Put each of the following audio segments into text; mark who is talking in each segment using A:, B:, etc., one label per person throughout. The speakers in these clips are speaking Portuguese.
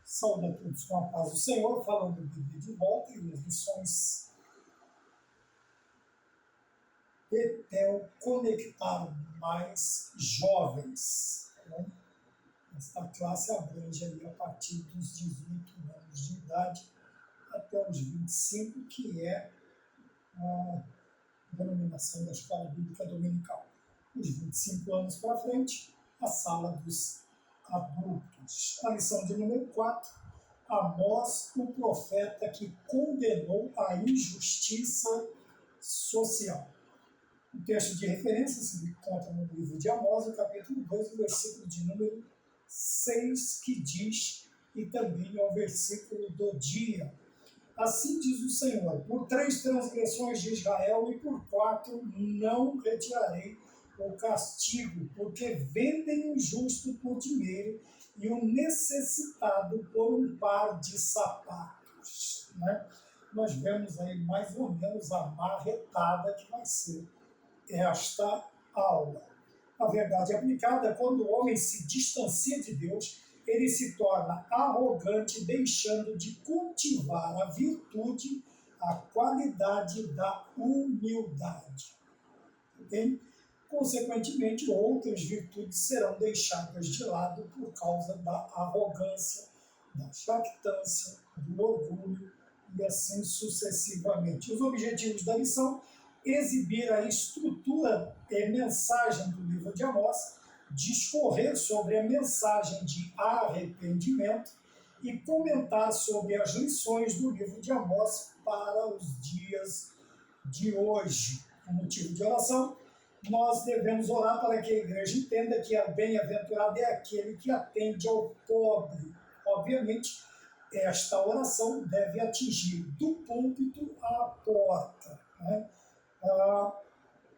A: Saúde a todos com a paz do Senhor, falando do Bíblia de volta e as lições Betel conectar mais jovens. Esta classe abrange ali a partir dos 18 anos de idade até os 25, que é a denominação da Escola Bíblica Dominical. Os 25 anos para frente, a sala dos adultos. A lição de número 4, Amós, o profeta que condenou a injustiça social. O texto de referência se encontra no livro de Amós, no capítulo 2, o versículo de número 6, que diz, e também é o versículo do dia. Assim diz o Senhor, por 3 transgressões de Israel e por 4 não retirarei o castigo, porque vendem o justo por dinheiro e o necessitado por um par de sapatos. Nós vemos aí mais ou menos a marretada que vai ser esta aula. A verdade aplicada, quando o homem se distancia de Deus, ele se torna arrogante, deixando de cultivar a virtude, a qualidade da humildade. Entende? Consequentemente, outras virtudes serão deixadas de lado por causa da arrogância, da jactância, do orgulho e assim sucessivamente. Os objetivos da lição: exibir a estrutura e mensagem do livro de Amós, discorrer sobre a mensagem de arrependimento e comentar sobre as lições do livro de Amós para os dias de hoje. O motivo de oração: nós devemos orar para que a igreja entenda que a bem-aventurado é aquele que atende ao pobre. Obviamente, esta oração deve atingir do púlpito à porta.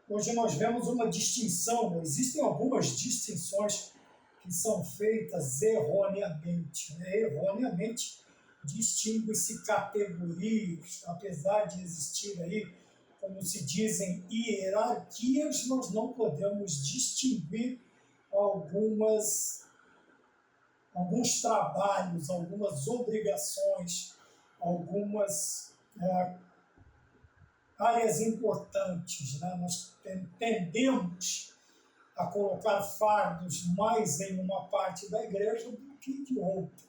A: Hoje nós vemos uma distinção, existem algumas distinções que são feitas erroneamente. Erroneamente distingue-se categorias, apesar de existir aí, como se dizem, hierarquias, nós não podemos distinguir alguns trabalhos, algumas obrigações, algumas áreas importantes. Nós tendemos a colocar fardos mais em uma parte da igreja do que de outra.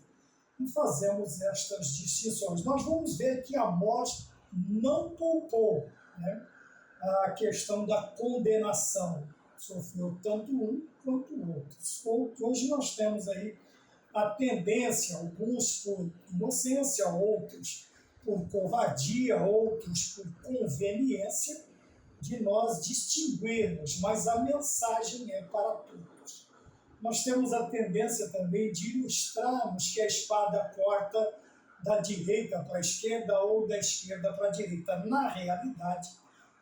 A: E fazemos estas distinções. Nós vamos ver que Amós não poupou a questão da condenação. Sofreu tanto um quanto outros. Hoje nós temos aí a tendência, alguns por inocência, outros por covardia, outros por conveniência, de nós distinguirmos, mas a mensagem é para todos. Nós temos a tendência também de ilustrarmos que a espada corta da direita para a esquerda ou da esquerda para a direita. Na realidade,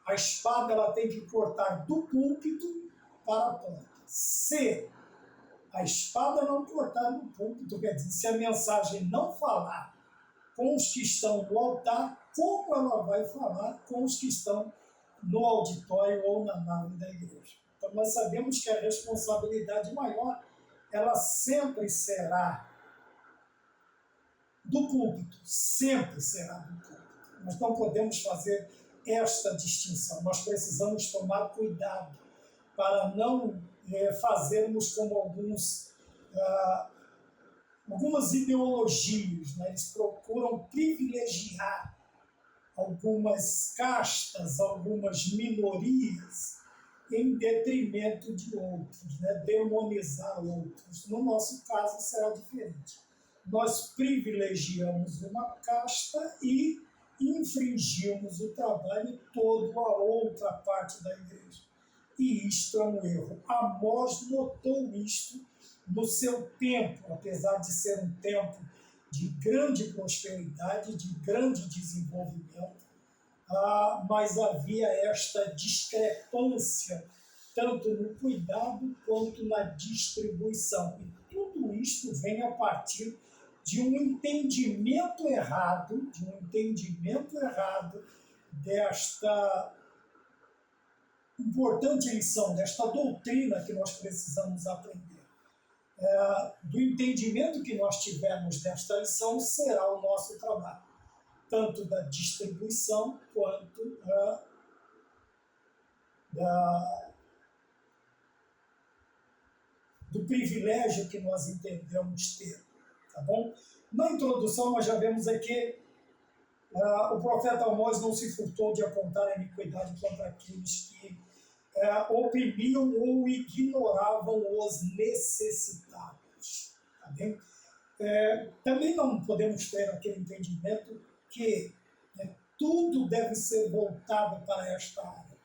A: a espada ela tem que cortar do púlpito para a porta. Se a espada não cortar no púlpito, quer dizer, se a mensagem não falar com os que estão no altar, como ela vai falar com os que estão no auditório ou na nave da igreja? Então nós sabemos que a responsabilidade maior, ela sempre será do púlpito, sempre será do púlpito. Nós não podemos fazer esta distinção, nós precisamos tomar cuidado para não fazermos como algumas ideologias, eles procuram privilegiar algumas castas, algumas minorias, em detrimento de outros, demonizar outros. No nosso caso será diferente. Nós privilegiamos uma casta e infringimos o trabalho todo a outra parte da igreja. E isto é um erro. Amós notou isto no seu tempo, apesar de ser um tempo de grande prosperidade, de grande desenvolvimento, mas havia esta discrepância, tanto no cuidado quanto na distribuição. E tudo isto vem a partir de um entendimento errado, desta importante lição, desta doutrina que nós precisamos aprender. do entendimento que nós tivermos desta lição será o nosso trabalho, tanto da distribuição quanto do privilégio que nós entendemos ter, tá bom? Na introdução nós já vemos aqui o profeta Amós não se furtou de apontar a iniquidade contra aqueles que oprimiam ou ignoravam os necessitados, tá bem? Também não podemos ter aquele entendimento que tudo deve ser voltado para esta área,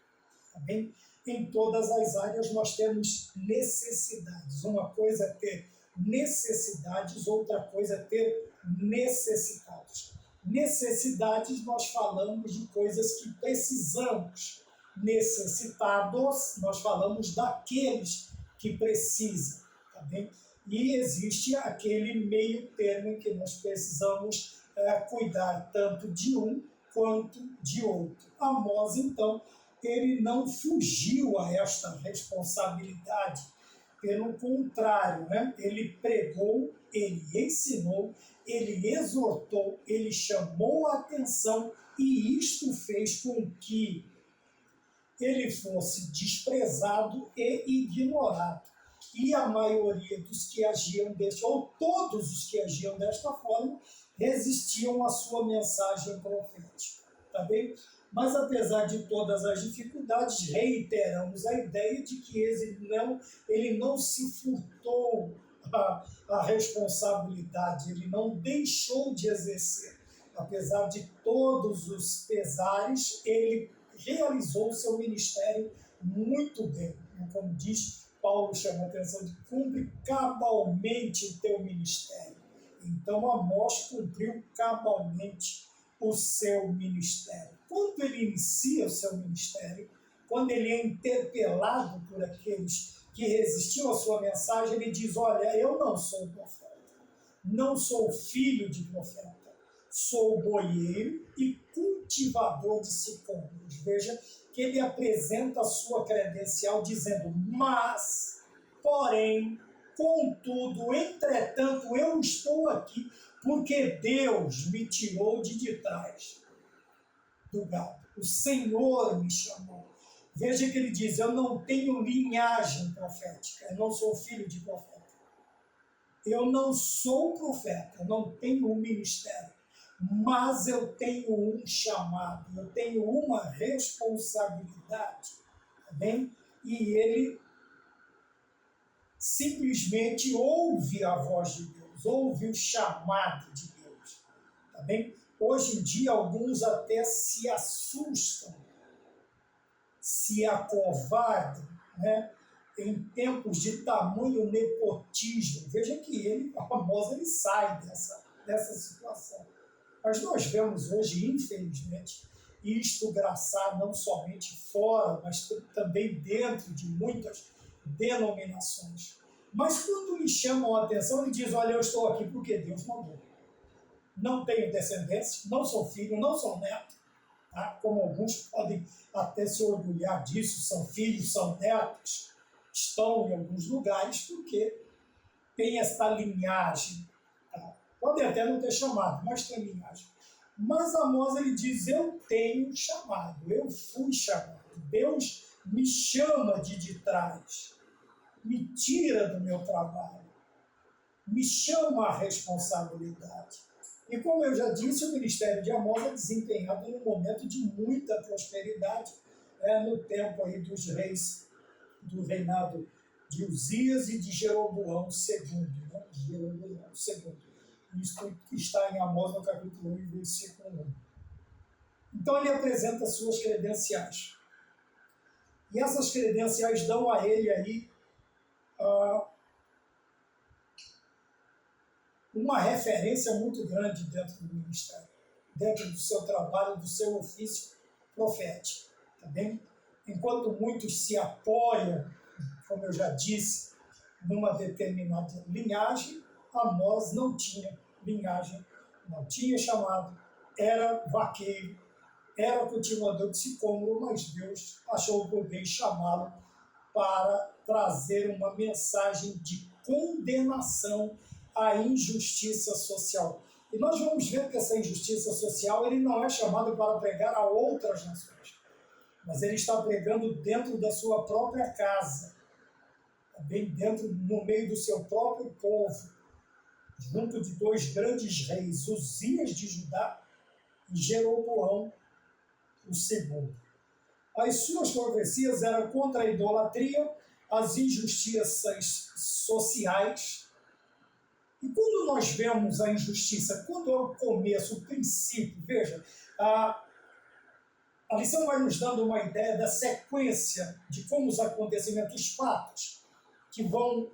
A: tá bem? Em todas as áreas nós temos necessidades. Uma coisa é ter necessidades, outra coisa é ter necessitados. Necessidades nós falamos de coisas que precisamos. Necessitados nós falamos daqueles que precisam, tá bem? E existe aquele meio termo em que nós precisamos cuidar tanto de um quanto de outro. Amós, então, ele não fugiu a esta responsabilidade. Pelo contrário, ele pregou, ele ensinou, ele exortou, ele chamou a atenção e isto fez com que ele fosse desprezado e ignorado. E a maioria dos que agiam ou todos os que agiam desta forma, resistiam à sua mensagem profética. Tá bem? Mas apesar de todas as dificuldades, reiteramos a ideia de que ele não se furtou a responsabilidade, ele não deixou de exercer. Apesar de todos os pesares, ele realizou o seu ministério muito bem. Como diz Paulo, chama a atenção de cumpre cabalmente o teu ministério. Então Amós cumpriu cabalmente o seu ministério. Quando ele inicia o seu ministério, quando ele é interpelado por aqueles que resistiam à sua mensagem, ele diz, olha, eu não sou profeta, não sou filho de profeta, sou boieiro e cultivador de sicômoros. Veja que ele apresenta a sua credencial dizendo, mas, porém, contudo, entretanto, eu estou aqui porque Deus me tirou de trás do gado. O Senhor me chamou. Veja que ele diz, eu não tenho linhagem profética, eu não sou filho de profeta. Eu não sou profeta, eu não tenho um ministério, mas eu tenho um chamado, eu tenho uma responsabilidade, tá bem? E ele simplesmente ouve a voz de Deus, ouve o chamado de Deus, tá bem? Hoje em dia, alguns até se assustam, se acovardam, em tempos de tamanho nepotismo. Veja que Amós, ele sai dessa situação. Mas nós vemos hoje, infelizmente, isto graçar não somente fora, mas também dentro de muitas denominações. Mas quando lhe chamam a atenção, ele diz, olha, eu estou aqui porque Deus mandou. Não tenho descendência, não sou filho, não sou neto, tá? Como alguns podem até se orgulhar disso, são filhos, são netos, estão em alguns lugares porque tem esta linhagem. Tá? Podem até não ter chamado, mas tem linhagem. Mas Amós, ele diz, eu tenho chamado, eu fui chamado. Deus me chama de trás, me tira do meu trabalho, me chama a responsabilidade. E como eu já disse, o ministério de Amós é desempenhado num momento de muita prosperidade, no tempo aí dos reis, do reinado de Uzias e de Jeroboão II. Jeroboão II. Isso está em Amós, no capítulo 1, versículo 1. Então ele apresenta suas credenciais. E essas credenciais dão a ele aí uma referência muito grande dentro do ministério, dentro do seu trabalho, do seu ofício profético, tá bem? Enquanto muitos se apoiam, como eu já disse, numa determinada linhagem, Amós não tinha linhagem, não tinha chamado, era vaqueiro, era cultivador de sicômoro, mas Deus achou por bem chamá-lo para trazer uma mensagem de condenação à injustiça social. E nós vamos ver que essa injustiça social ele não é chamado para pregar a outras nações, mas ele está pregando dentro da sua própria casa, bem dentro, no meio do seu próprio povo, junto de dois grandes reis, Uzias de Judá e Jeroboão o segundo. As suas profecias eram contra a idolatria, as injustiças sociais. E quando nós vemos a injustiça, quando é o começo, o princípio, veja, a lição vai nos dando uma ideia da sequência de como os acontecimentos, os fatos, que vão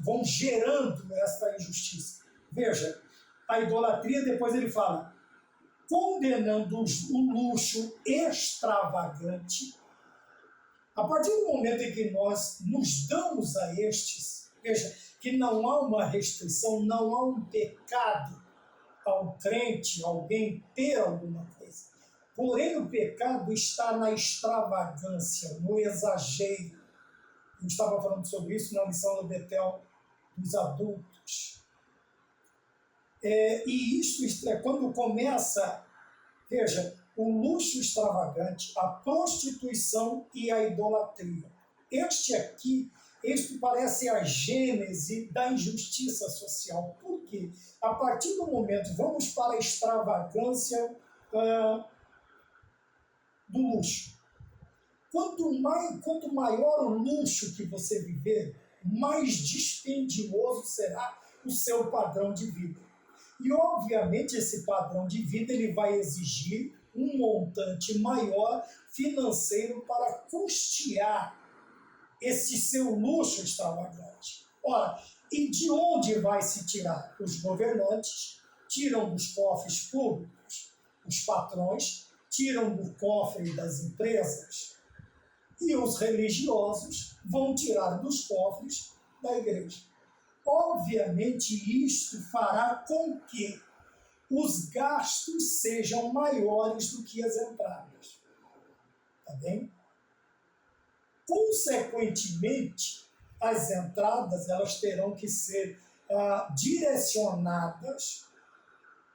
A: vão gerando essa injustiça. Veja, a idolatria, depois ele fala, condenando o luxo extravagante. A partir do momento em que nós nos damos a estes, veja, que não há uma restrição, não há um pecado ao crente, alguém ter alguma coisa. Porém, o pecado está na extravagância, no exagero. A gente estava falando sobre isso na lição do Betel dos adultos. E isto é quando começa, veja, o luxo extravagante, a prostituição e a idolatria. Este parece a gênese da injustiça social. Por quê? A partir do momento, vamos para a extravagância do luxo. Quanto maior o luxo que você viver, mais dispendioso será o seu padrão de vida. E, obviamente, esse padrão de vida ele vai exigir um montante maior financeiro para custear esse seu luxo extravagante. Ora, e de onde vai se tirar? Os governantes tiram dos cofres públicos, os patrões tiram do cofre das empresas e os religiosos vão tirar dos cofres da igreja. Obviamente, isto fará com que os gastos sejam maiores do que as entradas. Tá bem? Consequentemente, as entradas elas terão que ser direcionadas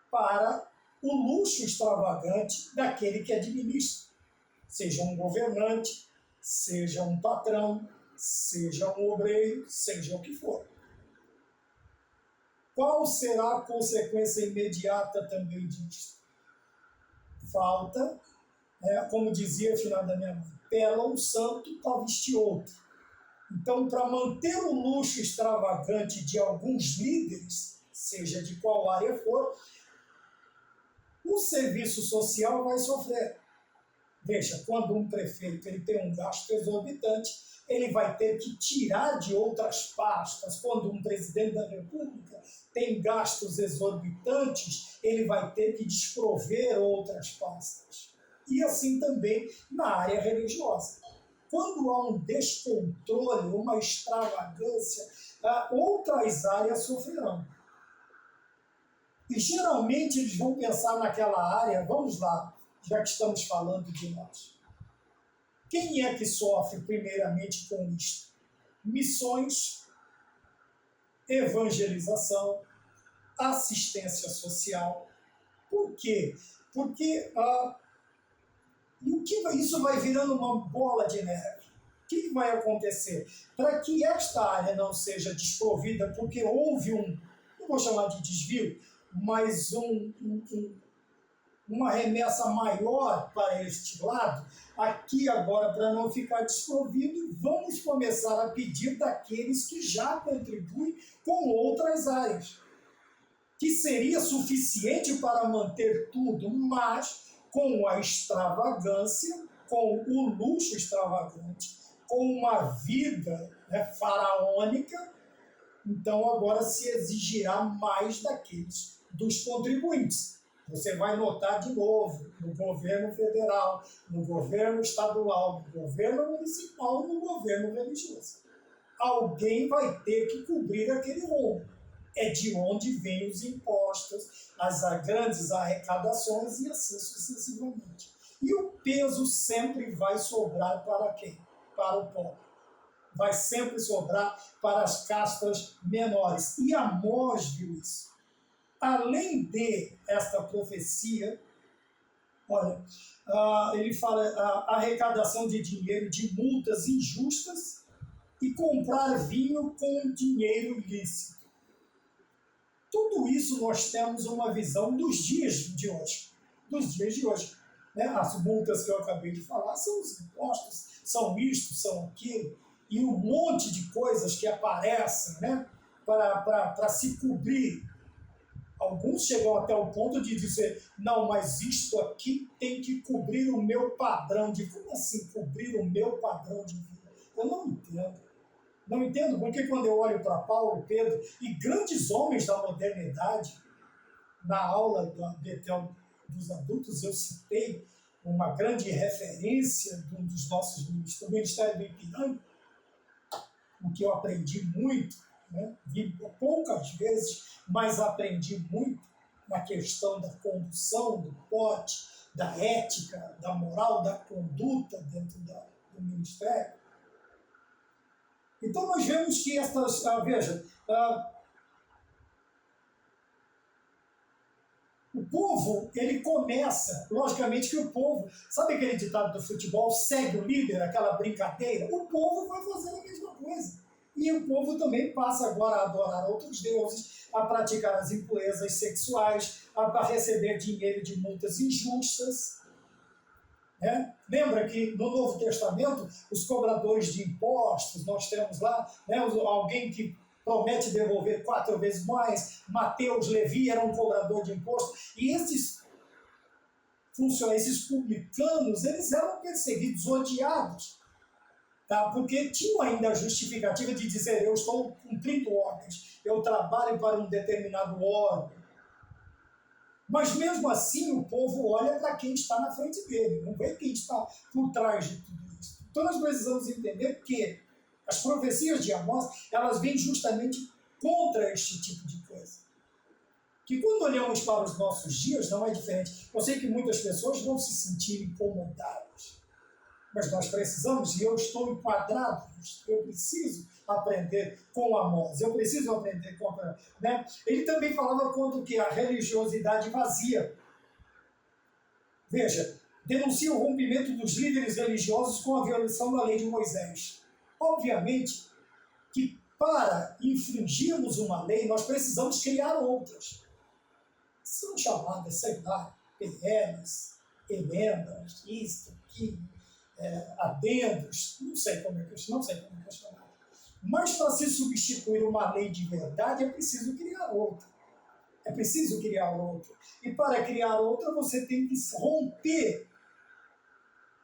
A: para o luxo extravagante daquele que administra. Seja um governante, seja um patrão, seja um obreiro, seja o que for. Qual será a consequência imediata também disso? Falta, como dizia a filha da minha mãe, pela um santo para vestir outro. Então, para manter o luxo extravagante de alguns líderes, seja de qual área for, o serviço social vai sofrer. Veja, quando um prefeito ele tem um gasto exorbitante, ele vai ter que tirar de outras pastas. Quando um presidente da República tem gastos exorbitantes, ele vai ter que desprover outras pastas. E assim também na área religiosa. Quando há um descontrole, uma extravagância, outras áreas sofrerão. E geralmente eles vão pensar naquela área, vamos lá, já que estamos falando de nós. Quem é que sofre primeiramente com isto? Missões, evangelização, assistência social. Por quê? Porque isso vai virando uma bola de neve. O que vai acontecer? Para que esta área não seja desprovida, porque houve não vou chamar de desvio, mas uma remessa maior para este lado, aqui agora, para não ficar desprovido, vamos começar a pedir daqueles que já contribuem com outras áreas, que seria suficiente para manter tudo, mas com a extravagância, com o luxo extravagante, com uma vida faraônica, então agora se exigirá mais dos contribuintes. Você vai notar de novo no governo federal, no governo estadual, no governo municipal, no governo religioso. Alguém vai ter que cobrir aquele rombo. É de onde vêm os impostos, as grandes arrecadações e assim sucessivamente. E o peso sempre vai sobrar para quem? Para o pobre. vai sempre sobrar para as castas menores. E Amós viu isso. Além de esta profecia, olha, ele fala a arrecadação de dinheiro de multas injustas e comprar vinho com dinheiro lícito. Tudo isso nós temos uma visão dos dias de hoje. Dos dias de hoje. Né? As multas que eu acabei de falar são os impostos, são isto, são aquilo, e um monte de coisas que aparecem, né? para se cobrir. Alguns chegam até o ponto de dizer, não, mas isto aqui tem que cobrir o meu padrão de vida. Como assim cobrir o meu padrão de vida? Eu não entendo. Não entendo porque quando eu olho para Paulo, Pedro e grandes homens da modernidade, na aula do Betel dos adultos, eu citei uma grande referência de um dos nossos ministros, do Ministério do Ipiranga, o que eu aprendi muito, né? Vi poucas vezes, mas aprendi muito na questão da condução, do porte, da ética, da moral, da conduta dentro do ministério. Então nós vemos que estas, o povo, ele começa, logicamente que o povo, sabe aquele ditado do futebol, segue o líder, aquela brincadeira? O povo vai fazer a mesma coisa. E o povo também passa agora a adorar outros deuses, a praticar as impurezas sexuais, a receber dinheiro de multas injustas. Né? Lembra que no Novo Testamento, os cobradores de impostos, nós temos lá, né, alguém que promete devolver 4 vezes mais. Mateus, Levi era um cobrador de imposto. E esses publicanos, eles eram perseguidos, odiados. Tá? Porque tinham ainda a justificativa de dizer, eu estou cumprindo ordens, eu trabalho para um determinado órgão. Mas mesmo assim o povo olha para quem está na frente dele, não vê quem está por trás de tudo isso. Então nós precisamos entender que as profecias de Amós, elas vêm justamente contra este tipo de coisa. Que quando olhamos para os nossos dias, não é diferente. Eu sei que muitas pessoas vão se sentir incomodadas, mas nós precisamos, e eu estou enquadrado nisso, eu preciso aprender com Amós, eu preciso aprender com a... Né? Ele também falava contra o que? A religiosidade vazia. Veja, denuncia o rompimento dos líderes religiosos com a violação da lei de Moisés. Obviamente que para infringirmos uma lei, nós precisamos criar outras. São chamadas, sei lá, PLs, emendas, isto, aquilo, adendos, não sei como é chamado. Mas para se substituir uma lei de verdade, é preciso criar outra. É preciso criar outra. E para criar outra, você tem que romper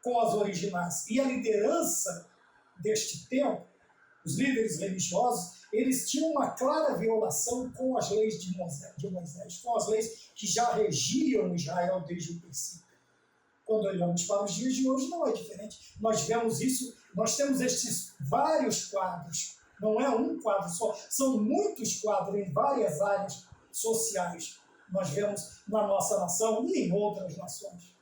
A: com as originais. E a liderança deste tempo, os líderes religiosos, eles tinham uma clara violação com as leis de Moisés, com as leis que já regiam Israel desde o princípio. Quando olhamos para os dias de hoje, não é diferente. Nós vemos isso, nós temos estes vários quadros, não é um quadro só, são muitos quadros em várias áreas sociais. Nós vemos na nossa nação e em outras nações.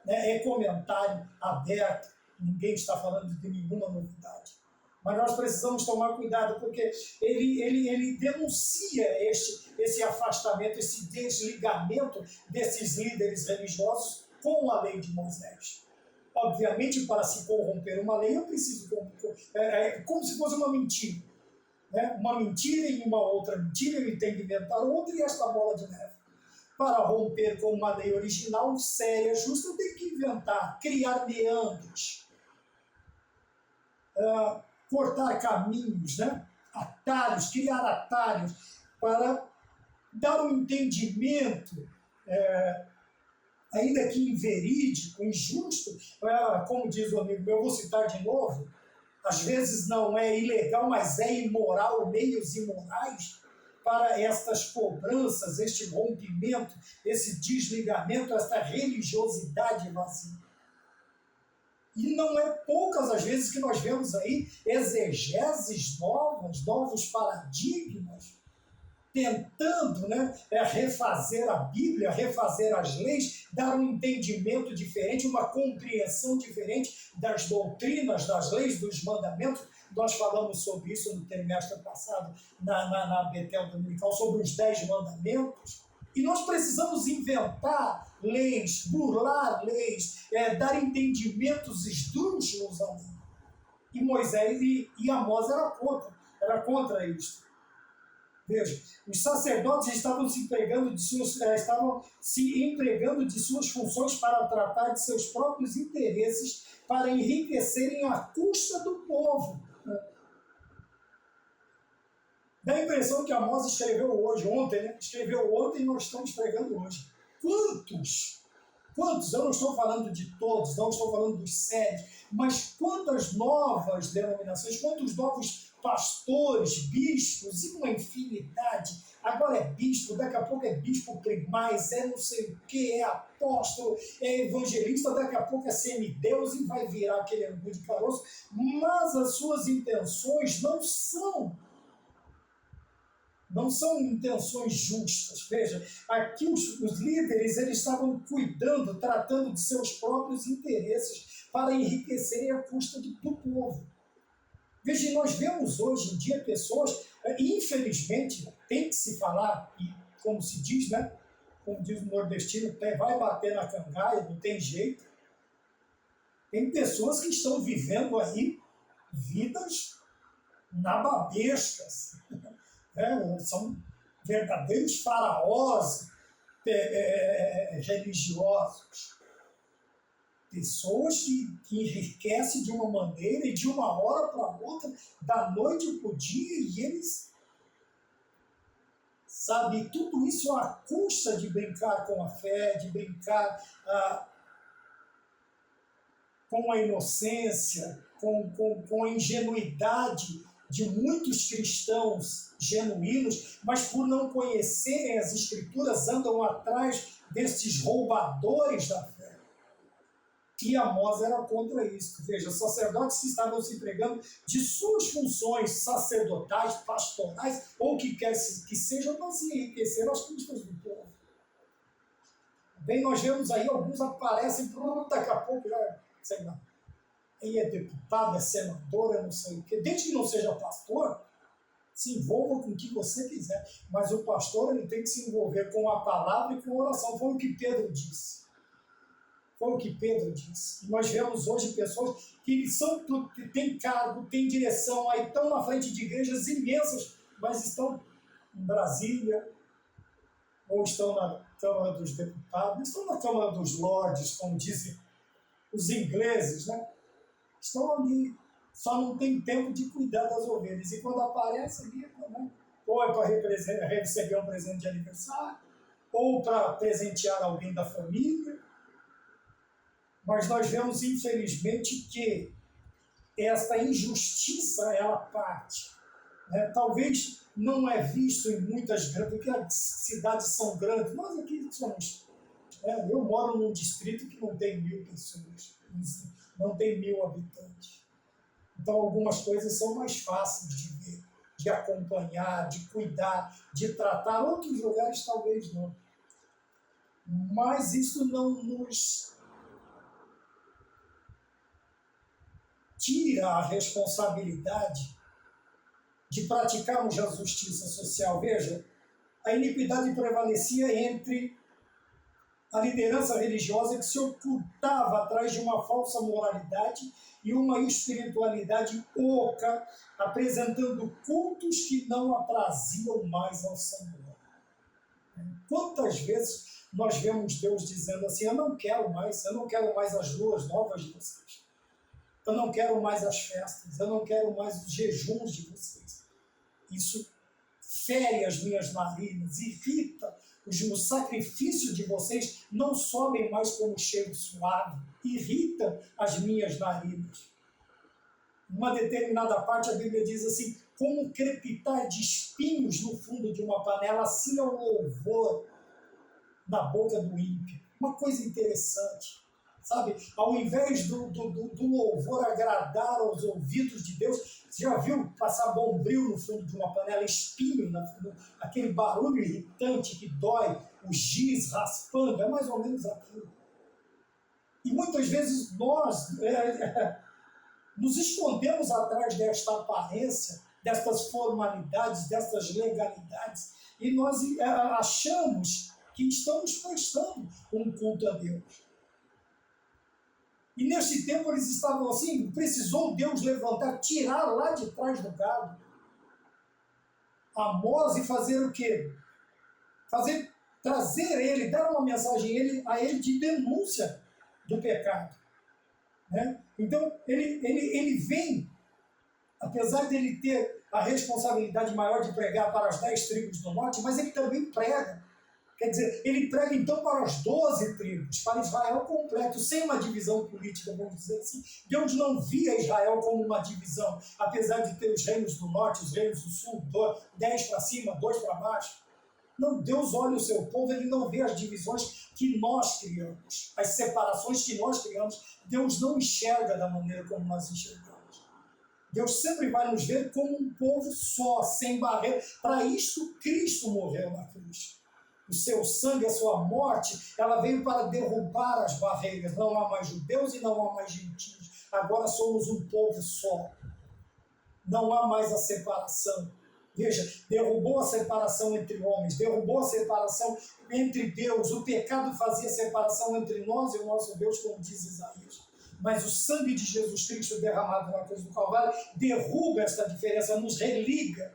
A: É comentário aberto, ninguém está falando de nenhuma novidade. Mas nós precisamos tomar cuidado, porque ele denuncia esse afastamento, esse desligamento desses líderes religiosos com a lei de Moisés. Obviamente, para se corromper uma lei, eu preciso como se fosse uma mentira. Né? Uma mentira e uma outra mentira, ele tem que inventar outra e esta bola de neve. Para romper com uma lei original, séria, justa, eu tenho que inventar, criar meandros, cortar caminhos, né? Atalhos, criar atalhos para dar um entendimento, ainda que inverídico, injusto, como diz o amigo meu, eu vou citar de novo, às vezes não é ilegal, mas é imoral, meios imorais, para estas cobranças, este rompimento, esse desligamento, esta religiosidade vazia. E não é poucas as vezes que nós vemos aí exegeses novas, novos paradigmas, tentando, né, refazer a Bíblia, refazer as leis, dar um entendimento diferente, uma compreensão diferente das doutrinas, das leis, dos mandamentos, nós falamos sobre isso no trimestre passado, na Betel Dominical, sobre os 10 mandamentos, e nós precisamos inventar leis, burlar leis, dar entendimentos esdrúxulos à lei. E Moisés e Amós era contra isso. Veja, os sacerdotes estavam se empregando de suas funções para tratar de seus próprios interesses, para enriquecerem à custa do povo. Dá a impressão que Amós escreveu ontem, né? Escreveu ontem e nós estamos pregando hoje. Quantos? Eu não estou falando de todos, não estou falando dos sérios, mas quantas novas denominações, quantos novos pastores, bispos, e uma infinidade. Agora é bispo, daqui a pouco é bispo primaz, não sei o que, é apóstolo, é evangelista, daqui a pouco é semideus e vai virar aquele angu de caroço, mas as suas intenções não são intenções justas. Veja, aqui os líderes eles estavam cuidando, tratando de seus próprios interesses para enriquecerem a custa do povo. Veja, nós vemos hoje em dia pessoas, infelizmente, tem que se falar, e como se diz, né? Como diz o nordestino, vai bater na cangaia, não tem jeito. Tem pessoas que estão vivendo aí vidas nababescas, são verdadeiros faraós religiosos. Pessoas que enriquecem de uma maneira e de uma hora para outra, da noite para o dia, e eles, sabe, tudo isso à custa de brincar com a fé, de brincar com a inocência, com a ingenuidade de muitos cristãos genuínos, mas por não conhecerem as Escrituras, andam atrás desses roubadores da fé. E Amós era contra isso. Veja, os sacerdotes que estavam se empregando de suas funções sacerdotais, pastorais, ou que quer que sejam, para se enriquecer às custas do povo. Bem, nós vemos aí, alguns aparecem, daqui a pouco já, sei lá, aí é deputado, é senador, é não sei o quê. Desde que não seja pastor, se envolva com o que você quiser. Mas o pastor ele tem que se envolver com a palavra e com a oração. Foi o que Pedro disse. E nós vemos hoje pessoas que têm cargo, têm direção, aí estão na frente de igrejas imensas, mas estão em Brasília, ou estão na Câmara dos Deputados, estão na Câmara dos Lordes, como dizem os ingleses, né? Estão ali, só não tem tempo de cuidar das ovelhas. E quando aparece ali, né? Ou é para receber um presente de aniversário, ou para presentear alguém da família. Mas nós vemos, infelizmente, que esta injustiça, ela parte. Talvez não é visto em muitas grandes, porque as cidades são grandes. Nós aqui somos... eu moro num distrito que não tem 1.000 pessoas, não tem 1.000 habitantes. Então, algumas coisas são mais fáceis de ver, de acompanhar, de cuidar, de tratar. Outros lugares, talvez não. Mas isso não nos tira a responsabilidade de praticarmos a justiça social. Veja, a iniquidade prevalecia entre a liderança religiosa que se ocultava atrás de uma falsa moralidade e uma espiritualidade oca, apresentando cultos que não apraziam mais ao Senhor. Quantas vezes nós vemos Deus dizendo assim, eu não quero mais as luas novas de vocês. Eu não quero mais as festas, eu não quero mais os jejuns de vocês. Isso fere as minhas narinas, irrita. O sacrifício de vocês não sobem mais como cheiro suave, irrita as minhas narinas. Uma determinada parte a Bíblia diz assim, como um crepitar de espinhos no fundo de uma panela, assim é o louvor na boca do ímpio. Uma coisa interessante. Sabe, ao invés do louvor agradar aos ouvidos de Deus, você já viu passar bombril no fundo de uma panela, espinho, aquele barulho irritante que dói, o giz raspando, é mais ou menos aquilo. E muitas vezes nós nos escondemos atrás desta aparência, destas formalidades, destas legalidades, e nós achamos que estamos prestando um culto a Deus. E neste tempo eles estavam assim, precisou Deus levantar, tirar lá de trás do gado Amós e fazer o quê? Trazer ele, dar uma mensagem a ele de denúncia do pecado. Né? Então, ele vem, apesar de ele ter a responsabilidade maior de pregar para as 10 tribos do norte, mas ele também prega. Quer dizer, ele prega então para as 12 tribos, para Israel completo, sem uma divisão política, vamos dizer assim. Deus não via Israel como uma divisão, apesar de ter os reinos do norte, os reinos do sul, 10 para cima, 2 para baixo. Não, Deus olha o seu povo, ele não vê as divisões que nós criamos, as separações que nós criamos. Deus não enxerga da maneira como nós enxergamos. Deus sempre vai nos ver como um povo só, sem barreira. Para isto, Cristo morreu na cruz. O seu sangue, a sua morte, ela veio para derrubar as barreiras. Não há mais judeus e não há mais gentios. Agora somos um povo só. Não há mais a separação. Veja, derrubou a separação entre homens, derrubou a separação entre Deus. O pecado fazia separação entre nós e o nosso Deus, como diz Isaías. Mas o sangue de Jesus Cristo derramado na cruz do Calvário derruba esta diferença, nos religa.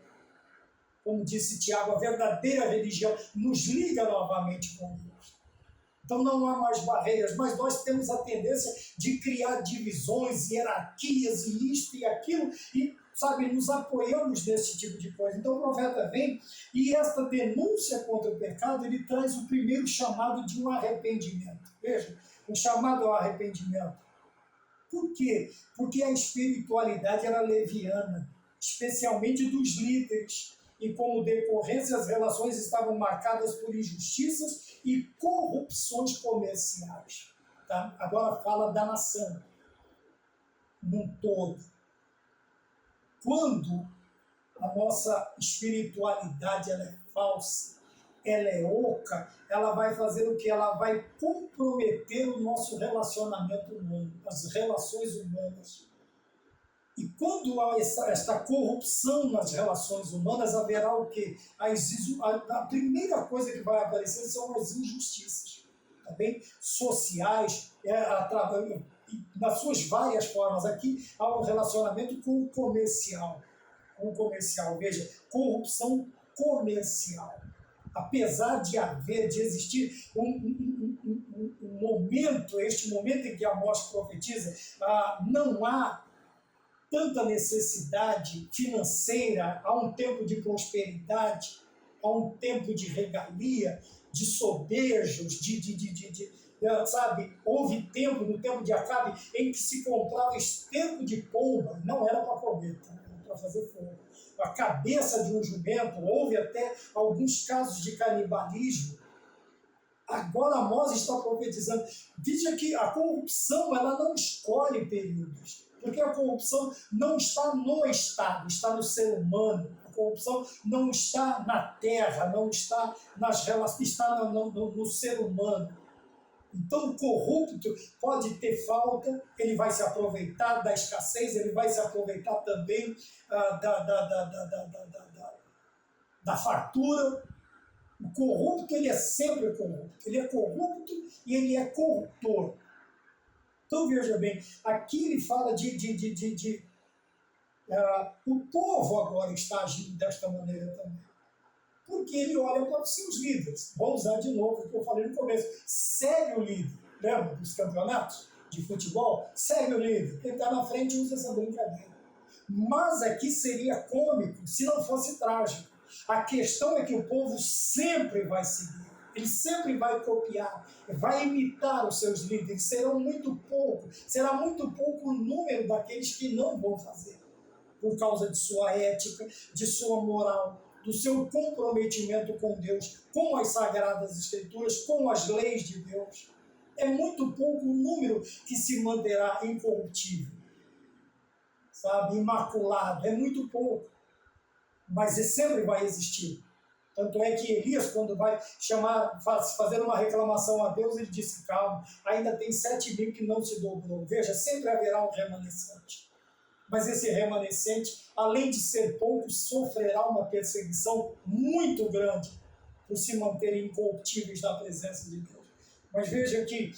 A: Como disse Tiago, a verdadeira religião nos liga novamente com Deus. Então não há mais barreiras, mas nós temos a tendência de criar divisões, hierarquias e isto e aquilo, e, sabe, nos apoiamos nesse tipo de coisa. Então o profeta vem e esta denúncia contra o pecado, ele traz o primeiro chamado de um arrependimento. Veja, um chamado ao arrependimento. Por quê? Porque a espiritualidade era leviana, especialmente dos líderes. E como decorrência, as relações estavam marcadas por injustiças e corrupções comerciais. Tá? Agora fala da nação, num todo. Quando a nossa espiritualidade ela é falsa, ela é oca, ela vai fazer o que? Ela vai comprometer o nosso relacionamento humano, as relações humanas. E quando há esta corrupção nas relações humanas, haverá o quê? A primeira coisa que vai aparecer são as injustiças, tá bem? Sociais, nas suas várias formas. Aqui há um relacionamento com o comercial. Veja, corrupção comercial. Apesar de existir um momento, este momento em que Amós profetiza, não há tanta necessidade financeira, há um tempo de prosperidade, há um tempo de regalia, de sobejos, sabe? Houve tempo, no tempo de Acabe, em que se comprava esterco de pomba, não era para comer, tá? Era para fazer fogo. A cabeça de um jumento, houve até alguns casos de canibalismo. Agora Amós está profetizando. Veja que a corrupção ela não escolhe períodos. Porque a corrupção não está no Estado, está no ser humano. A corrupção não está na terra, não está nas relações, está no ser humano. Então o corrupto pode ter falta, ele vai se aproveitar da escassez, ele vai se aproveitar também da fartura. O corrupto ele é sempre corrupto, ele é corrupto e ele é corruptor. Então veja bem, aqui ele fala o povo agora está agindo desta maneira também. Porque ele olha para os seus líderes. Vou usar de novo o que eu falei no começo. Segue o líder. Lembra dos campeonatos de futebol? Segue o líder. Quem está na frente usa essa brincadeira. Mas aqui seria cômico se não fosse trágico. A questão é que o povo sempre vai seguir. Ele sempre vai copiar, vai imitar os seus líderes. Será muito pouco o número daqueles que não vão fazer, por causa de sua ética, de sua moral, do seu comprometimento com Deus, com as Sagradas Escrituras, com as leis de Deus. É muito pouco o número que se manterá incorruptível, sabe, imaculado, é muito pouco, mas sempre vai existir. Tanto é que Elias, quando vai fazer uma reclamação a Deus, ele disse, calma, ainda tem 7.000 que não se dobrou. Veja, sempre haverá um remanescente. Mas esse remanescente, além de ser pouco, sofrerá uma perseguição muito grande por se manterem incorruptíveis na presença de Deus. Mas veja que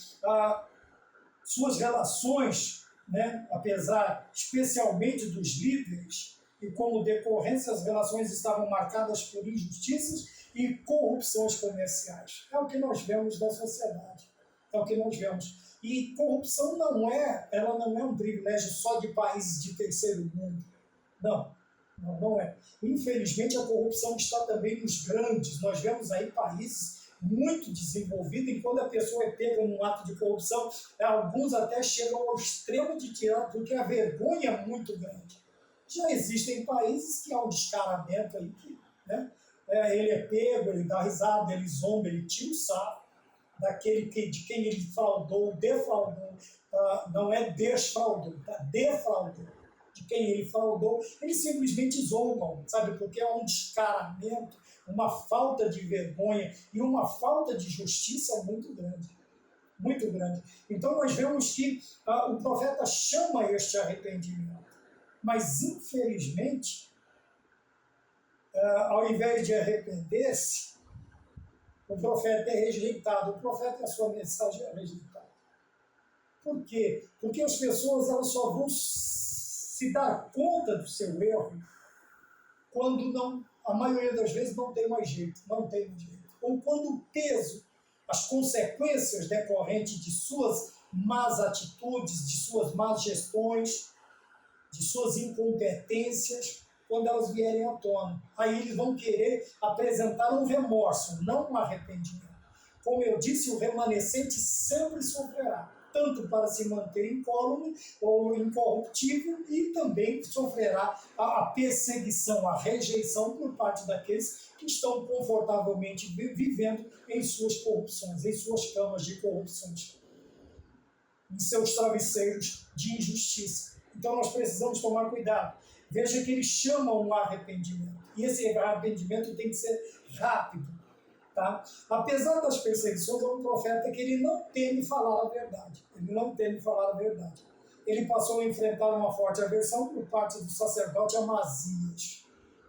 A: suas relações, né, apesar especialmente dos líderes, e como decorrência as relações estavam marcadas por injustiças e corrupções comerciais. É o que nós vemos na sociedade. É o que nós vemos. E corrupção ela não é um privilégio só de países de terceiro mundo. Não é. Infelizmente, a corrupção está também nos grandes. Nós vemos aí países muito desenvolvidos, e quando a pessoa é pega num ato de corrupção, alguns até chegam ao extremo de tirar, porque a vergonha é muito grande. Já existem países que há um descaramento aí, né? Ele é pego, ele dá risada, ele zomba, ele tira o sarro de quem ele fraudou, defraudou, não é desfraudou, defraudou. De quem ele fraudou, eles simplesmente zombam, sabe? Porque é um descaramento, uma falta de vergonha e uma falta de justiça muito grande. Muito grande. Então nós vemos que o profeta chama este arrependimento. Mas, infelizmente, ao invés de arrepender-se, o profeta é rejeitado. O profeta e a sua mensagem é rejeitada. Por quê? Porque as pessoas elas só vão se dar conta do seu erro quando a maioria das vezes não tem mais jeito. Ou quando o peso, as consequências decorrentes de suas más atitudes, de suas más gestões, de suas incompetências, quando elas vierem à tona. Aí eles vão querer apresentar um remorso, não um arrependimento. Como eu disse, o remanescente sempre sofrerá, tanto para se manter incólume ou incorruptível, e também sofrerá a perseguição, a rejeição por parte daqueles que estão confortavelmente vivendo em suas corrupções, em suas camas de corrupções, em seus travesseiros de injustiça. Então nós precisamos tomar cuidado. Veja que eles chamam um arrependimento. E esse arrependimento tem que ser rápido. Tá? Apesar das perseguições, é um profeta que ele não teme falar a verdade. Ele passou a enfrentar uma forte aversão por parte do sacerdote Amazias.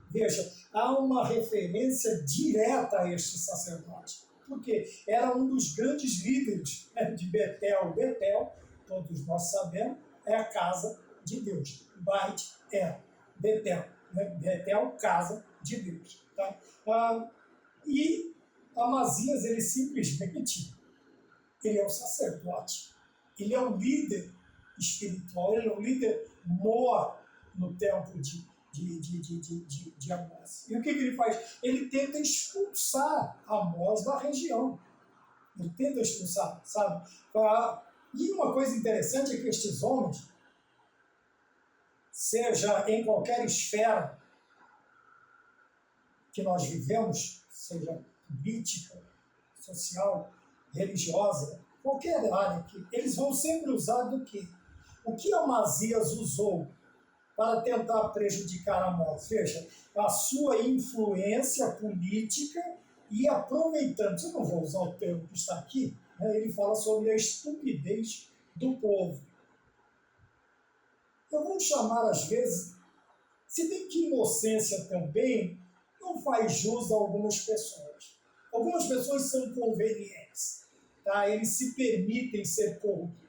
A: Veja, há uma referência direta a este sacerdote. Porque era um dos grandes líderes, né, de Betel. Betel, todos nós sabemos, é a casa de Deus. Beit é Betel. Né? Betel, casa de Deus. Tá? E Amazias, ele simplesmente, ele é um sacerdote. Ele é um líder espiritual. Ele é um líder mor no templo de Amós. E o que ele faz? Ele tenta expulsar Amós da região. Ele tenta expulsar, sabe? E uma coisa interessante é que estes homens, seja em qualquer esfera que nós vivemos, seja política, social, religiosa, qualquer área, eles vão sempre usar do quê? O que Amazias usou para tentar prejudicar Amós? Veja, a sua influência política e aproveitando, eu não vou usar o termo que está aqui, né, ele fala sobre a estupidez do povo. Eu vou chamar, às vezes, se bem que inocência também não faz jus a algumas pessoas. Algumas pessoas são convenientes, tá? Eles se permitem ser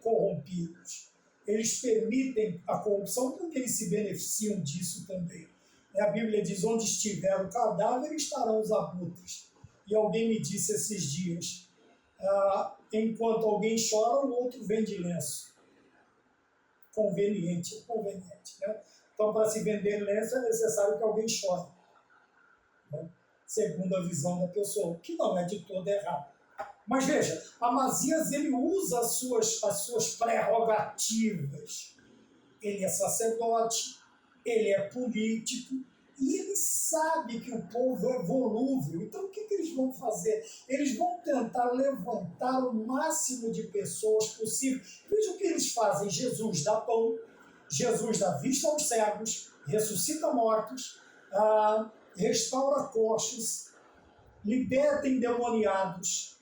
A: corrompidos. Eles permitem a corrupção porque eles se beneficiam disso também. A Bíblia diz, onde estiver o cadáver, estarão os abutres. E alguém me disse esses dias, enquanto alguém chora, o outro vende lenço. Conveniente. Né? Então, para se vender lenço, é necessário que alguém chore. Né? Segundo a visão da pessoa, que não é de todo errado. Mas veja, Amazias, ele usa as suas prerrogativas. Ele é sacerdote, ele é político, e ele sabe que o povo é volúvel. Então, o que eles vão fazer? Eles vão tentar levantar o máximo de pessoas possível. Veja o que eles fazem. Jesus dá pão, Jesus dá vista aos cegos, ressuscita mortos, restaura coxos, liberta endemoniados,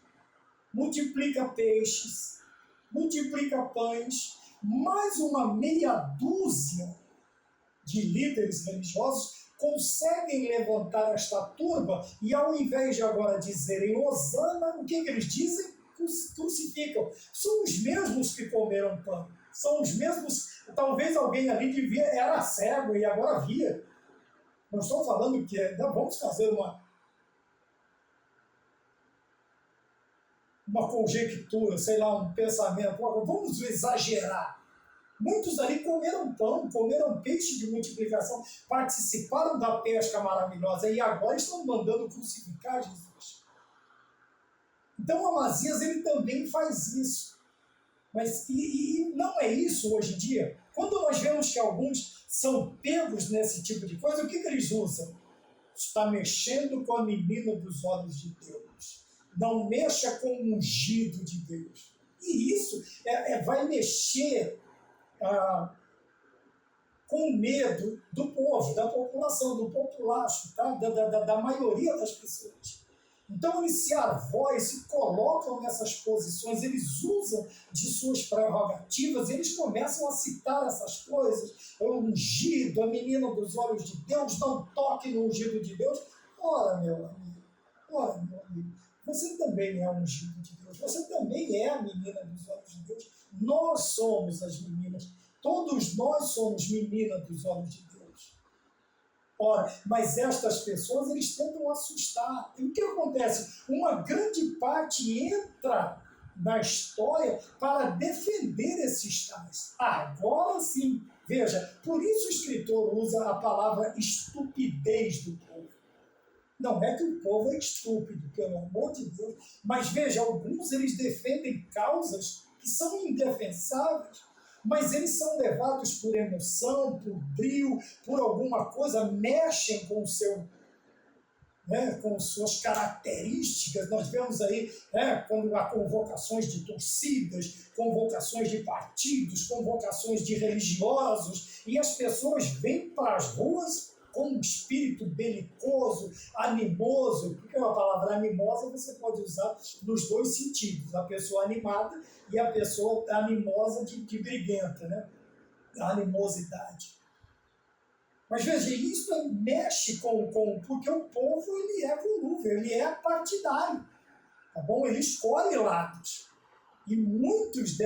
A: multiplica peixes, multiplica pães, mais uma meia dúzia de líderes religiosos conseguem levantar esta turba e, ao invés de agora dizerem Hosana, o que eles dizem? Crucificam. São os mesmos que comeram pão. São os mesmos. Talvez alguém ali era cego e agora via. Não estou falando que vamos fazer uma conjectura, sei lá, um pensamento, vamos exagerar. Muitos ali comeram pão, comeram peixe de multiplicação, participaram da pesca maravilhosa e agora estão mandando crucificar Jesus. Então Amazias ele também faz isso. Mas e não é isso hoje em dia. Quando nós vemos que alguns são pegos nesse tipo de coisa, o que eles usam? Está mexendo com a menina dos olhos de Deus. Não mexa com o ungido de Deus. E isso vai mexer com medo do povo, da população, do populacho, tá? da maioria das pessoas. Então eles se arvoam, se colocam nessas posições, eles usam de suas prerrogativas, eles começam a citar essas coisas, o ungido, a menina dos olhos de Deus, não toque no ungido de Deus. Ora, meu amigo, você também é ungido de Deus, você também é a menina dos olhos de Deus, nós somos as meninas, todos nós somos menina dos olhos de Deus. Ora, mas estas pessoas, eles tentam assustar. E o que acontece? Uma grande parte entra na história para defender esses tais. Agora sim, veja, por isso o escritor usa a palavra estupidez do povo. Não é que o povo é estúpido, pelo amor de Deus, mas veja, alguns eles defendem causas que são indefensáveis, mas eles são levados por emoção, por brio, por alguma coisa, mexem com o seu, com suas características. Nós vemos aí, quando há convocações de torcidas, convocações de partidos, convocações de religiosos, e as pessoas vêm para as ruas com um espírito belicoso, animoso, porque a palavra animosa você pode usar nos dois sentidos, a pessoa animada e a pessoa animosa de briguenta, né? A animosidade. Mas veja, isso mexe porque o povo ele é volúvel, ele é partidário, tá bom? Ele escolhe lados. E muitos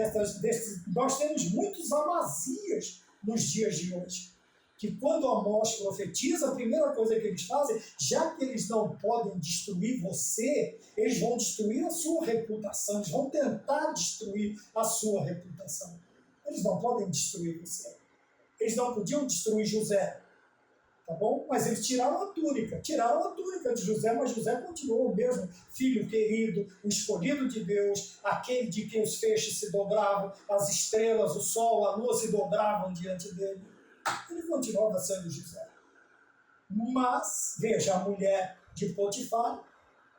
A: nós temos muitos Amazias nos dias de hoje, que quando Amós profetiza, a primeira coisa que eles fazem, já que eles não podem destruir você, eles vão destruir a sua reputação, eles vão tentar destruir a sua reputação. Eles não podem destruir você. Eles não podiam destruir José, tá bom? Mas eles tiraram a túnica de José, mas José continuou o mesmo filho querido, o escolhido de Deus, aquele de quem os feixes se dobravam, as estrelas, o sol, a lua se dobravam diante dele. Ele continuava sendo José. Mas, veja, a mulher de Potifar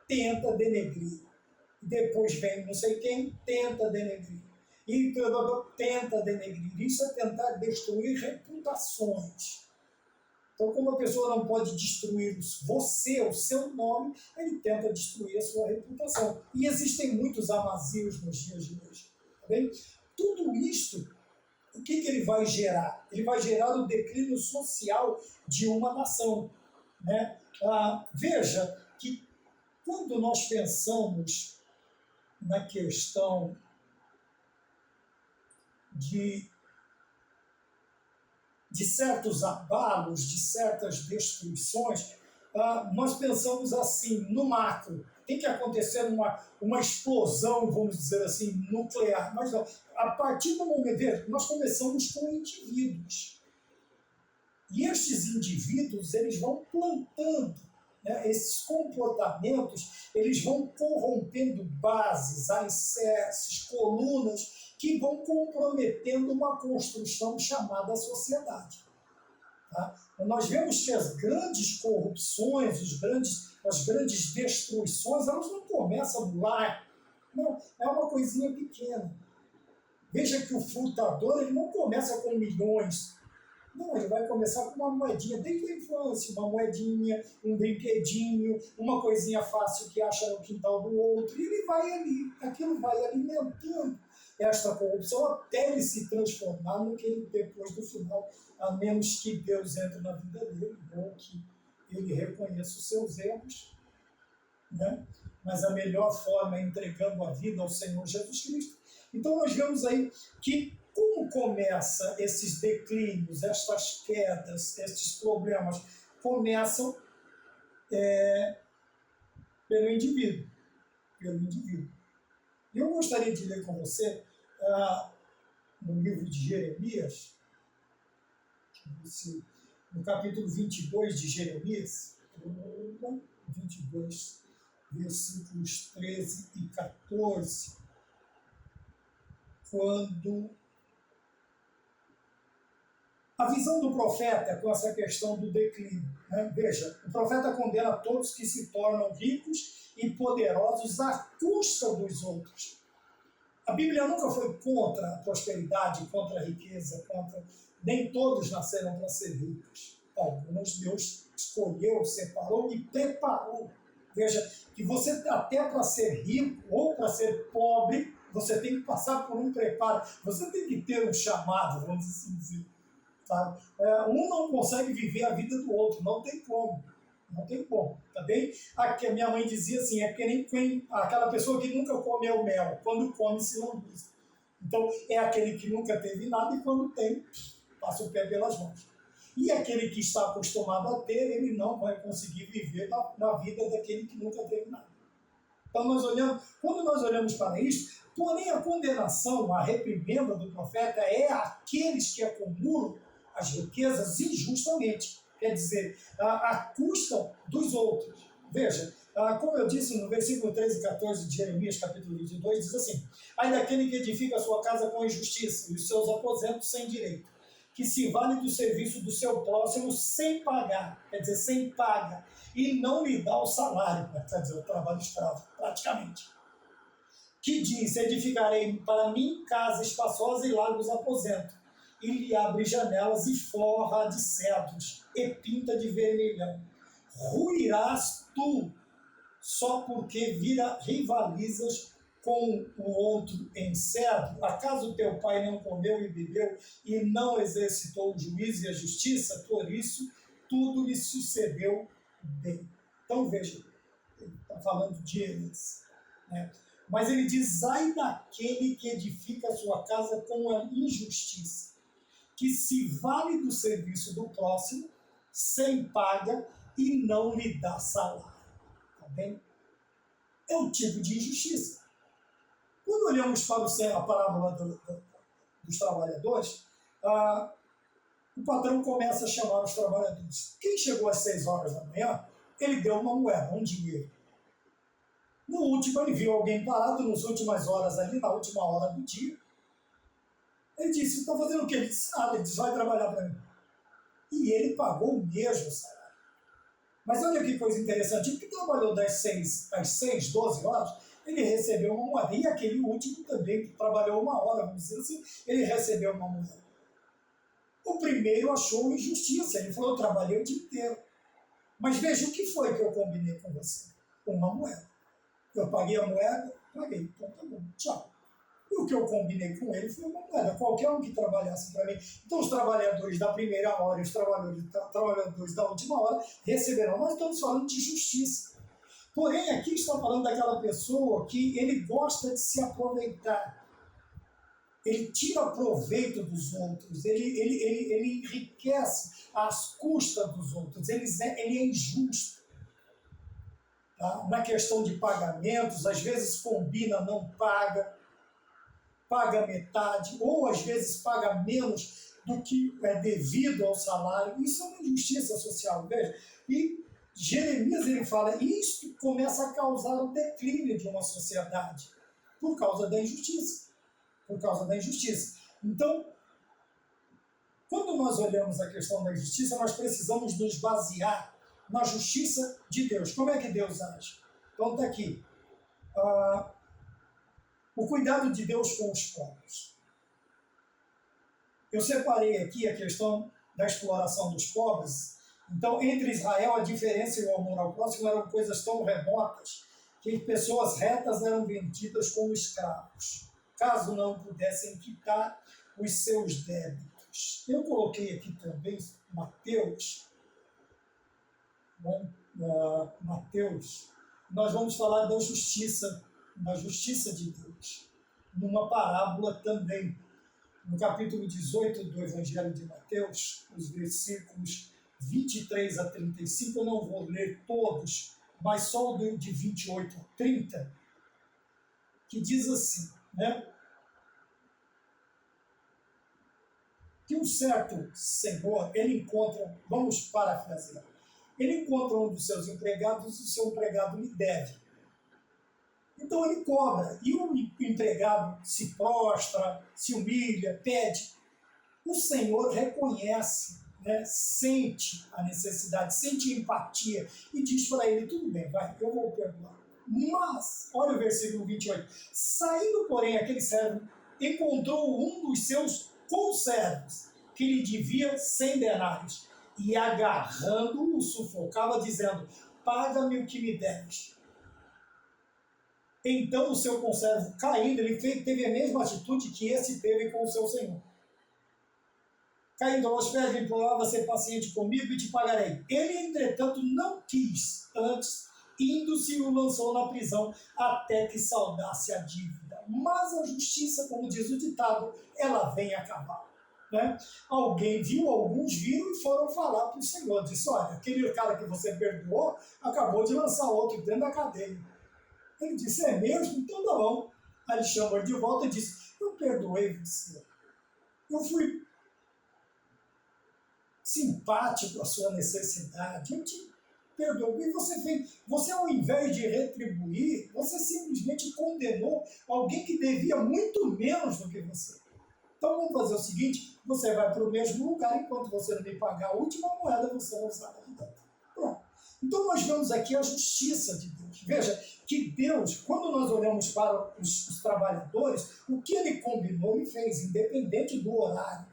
A: tenta denegrir. Depois vem não sei quem, tenta denegrir. E tenta denegrir. Isso é tentar destruir reputações. Então, como a pessoa não pode destruir você, o seu nome, ele tenta destruir a sua reputação. E existem muitos Amazias nos dias de hoje. Tá bem? Tudo isto, o que ele vai gerar? Ele vai gerar o declínio social de uma nação. Né? Veja que quando nós pensamos na questão de certos abalos, de certas destruições, nós pensamos assim, no macro. Tem que acontecer uma explosão, vamos dizer assim, nuclear. Mas não, a partir do momento, nós começamos com indivíduos. E estes indivíduos, eles vão plantando, né, esses comportamentos, eles vão corrompendo bases, alicerces, colunas, que vão comprometendo uma construção chamada sociedade. Tá? Nós vemos que as grandes corrupções, as grandes destruições, elas não começam lá. Não, é uma coisinha pequena. Veja que o frutador ele não começa com milhões. Não, ele vai começar com uma moedinha desde a infância, uma moedinha, um brinquedinho, uma coisinha fácil que acha no quintal do outro, e ele vai ali, aquilo vai alimentando esta corrupção até ele se transformar no que ele depois do final, a menos que Deus entre na vida dele, ou que ele reconheça os seus erros, né? Mas a melhor forma é entregando a vida ao Senhor Jesus Cristo. Então nós vemos aí que como começa esses declínios, estas quedas, estes problemas, começam pelo indivíduo, pelo indivíduo. Eu gostaria de ler com você no livro de Jeremias, no capítulo 22 de Jeremias, 22, versículos 13 e 14, quando a visão do profeta com essa questão do declínio. Né? Veja, o profeta condena todos que se tornam ricos e poderosos à custa dos outros. A Bíblia nunca foi contra a prosperidade, contra a riqueza, nem todos nasceram para ser ricos. Alguns Deus escolheu, separou e preparou. Veja, que você até para ser rico ou para ser pobre, você tem que passar por um preparo. Você tem que ter um chamado, vamos assim dizer. Tá? Um não consegue viver a vida do outro, não tem como. Não tem como, tá bem? Aqui, a minha mãe dizia assim, é que nem aquela pessoa que nunca comeu mel, quando come se lambuza. Então, é aquele que nunca teve nada e quando tem, passa o pé pelas mãos. E aquele que está acostumado a ter, ele não vai conseguir viver na vida daquele que nunca teve nada. Então, quando nós olhamos para isso, porém a condenação, a reprimenda do profeta é aqueles que acumulam as riquezas injustamente. Quer dizer, à custa dos outros. Veja, como eu disse no versículo 13 e 14 de Jeremias, capítulo 22, diz assim: ai daquele que edifica a sua casa com injustiça e os seus aposentos sem direito, que se vale do serviço do seu próximo sem pagar, quer dizer, sem paga, e não lhe dá o salário, quer dizer, o trabalho escravo, praticamente. Que diz: edificarei para mim casa espaçosa e largos aposentos, e lhe abre janelas e forra de cedros, e pinta de vermelhão. Ruirás tu, só porque rivalizas com o outro em cedro? Acaso teu pai não comeu e bebeu e não exercitou o juízo e a justiça? Por isso, tudo lhe sucedeu bem. Então, veja, ele está falando de eles, né? Mas ele diz: ai daquele que edifica a sua casa com a injustiça, que se vale do serviço do próximo, sem paga e não lhe dá salário. Tá bem? É um tipo de injustiça. Quando olhamos para a parábola dos trabalhadores, o patrão começa a chamar os trabalhadores. Quem chegou às 6 horas da manhã, ele deu uma moeda, um dinheiro. No último, ele viu alguém parado nas últimas horas ali, na última hora do dia. Ele disse: está fazendo o quê? Ele disse: nada. Ele disse: vai trabalhar para mim. E ele pagou o mesmo salário. Mas olha que coisa interessante, ele que trabalhou das 6 às 6, 12 horas, ele recebeu uma moeda. E aquele último também, que trabalhou 1 hora, vamos dizer assim, ele recebeu uma moeda. O primeiro achou injustiça, ele falou: eu trabalhei o dia inteiro. Mas veja, o que foi que eu combinei com você? Uma moeda. Eu paguei a moeda, paguei, então tá bom, tchau. E o que eu combinei com ele foi uma moeda, qualquer um que trabalhasse para mim. Então os trabalhadores da primeira hora e os trabalhadores da última hora receberão. Nós estamos falando de justiça. Porém, aqui está falando daquela pessoa que ele gosta de se aproveitar. Ele tira proveito dos outros, ele enriquece às custas dos outros, ele é injusto. Tá? Na questão de pagamentos, às vezes combina, não paga metade, ou às vezes paga menos do que é devido ao salário. Isso é uma injustiça social, veja. E Jeremias, ele fala, isto começa a causar o declínio de uma sociedade, por causa da injustiça. Por causa da injustiça. Então, quando nós olhamos a questão da injustiça, nós precisamos nos basear na justiça de Deus. Como é que Deus age? Então está aqui. O cuidado de Deus com os pobres. Eu separei aqui a questão da exploração dos pobres. Então, entre Israel, a diferença e o amor ao próximo eram coisas tão remotas que pessoas retas eram vendidas como escravos, caso não pudessem quitar os seus débitos. Eu coloquei aqui também Mateus. Bom, Mateus, nós vamos falar da justiça de Deus, numa parábola também. No capítulo 18 do Evangelho de Mateus, os versículos 23 a 35, eu não vou ler todos, mas só o de 28 a 30, que diz assim, né? Que um certo senhor, ele encontra, vamos parafrasear, ele encontra um dos seus empregados e o seu empregado lhe deve. Então ele cobra, e o empregado se prostra, se humilha, pede. O Senhor reconhece, né, sente a necessidade, sente empatia e diz para ele, tudo bem, vai, eu vou perdoar. Mas, olha o versículo 28, saindo, porém, aquele servo encontrou um dos seus conservos, que lhe devia 100 denários, e agarrando-o, sufocava, dizendo, paga-me o que me deves. Então o seu conservo, caindo, ele teve a mesma atitude que esse teve com o seu senhor. Caindo aos pés, implorava, ser paciente comigo e te pagarei. Ele, entretanto, não quis, antes, indo-se o lançou na prisão até que saudasse a dívida. Mas a justiça, como diz o ditado, ela vem acabar. Né? Alguns viram e foram falar para o Senhor. Disse, olha, aquele cara que você perdoou acabou de lançar outro dentro da cadeia. Ele disse, é mesmo? Então tá bom. Aí ele chamou ele de volta e disse, eu perdoei você. Eu fui simpático à sua necessidade. Eu te perdoo. E você fez, você ao invés de retribuir, você simplesmente condenou alguém que devia muito menos do que você. Então vamos fazer o seguinte, você vai para o mesmo lugar, enquanto você não me pagar a última moeda, você não sai da vida. Pronto. Então nós vemos aqui a justiça de Deus. Veja que Deus, quando nós olhamos para os trabalhadores, o que ele combinou e fez, independente do horário.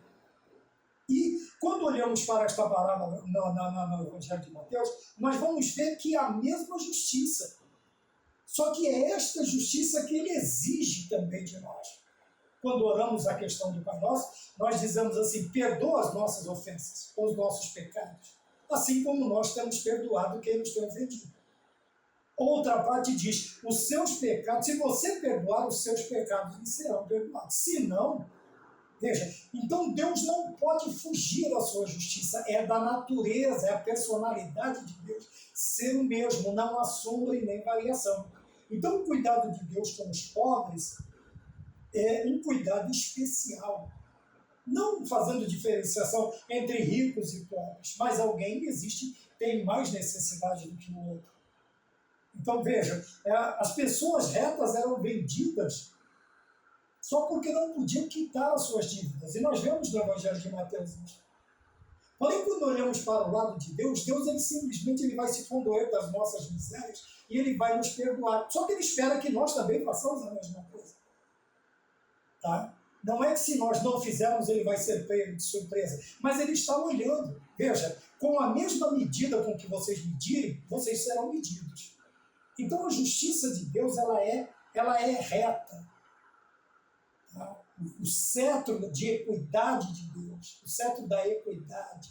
A: E quando olhamos para esta parábola no Evangelho de Mateus, nós vamos ver que é a mesma justiça. Só que é esta justiça que ele exige também de nós. Quando oramos a questão do Pai Nosso, nós dizemos assim, perdoa as nossas ofensas, os nossos pecados, assim como nós temos perdoado quem nos tem ofendido. Outra parte diz, os seus pecados, se você perdoar, os seus pecados lhe serão perdoados. Se não, veja, então Deus não pode fugir da sua justiça, é da natureza, é a personalidade de Deus, ser o mesmo, não há sombra e nem variação. Então o cuidado de Deus com os pobres é um cuidado especial, não fazendo diferenciação entre ricos e pobres, mas alguém tem mais necessidade do que o outro. Então veja, as pessoas retas eram vendidas só porque não podiam quitar as suas dívidas. E nós vemos no Evangelho de Mateus isso. Porém, quando olhamos para o lado de Deus, ele simplesmente vai se condoer das nossas misérias e ele vai nos perdoar. Só que ele espera que nós também façamos a mesma coisa. Tá? Não é que se nós não fizermos, ele vai ser pego de surpresa. Mas ele está olhando. Veja, com a mesma medida com que vocês medirem, vocês serão medidos. Então a justiça de Deus, ela é reta. Tá? O cetro de equidade de Deus, o cetro da equidade.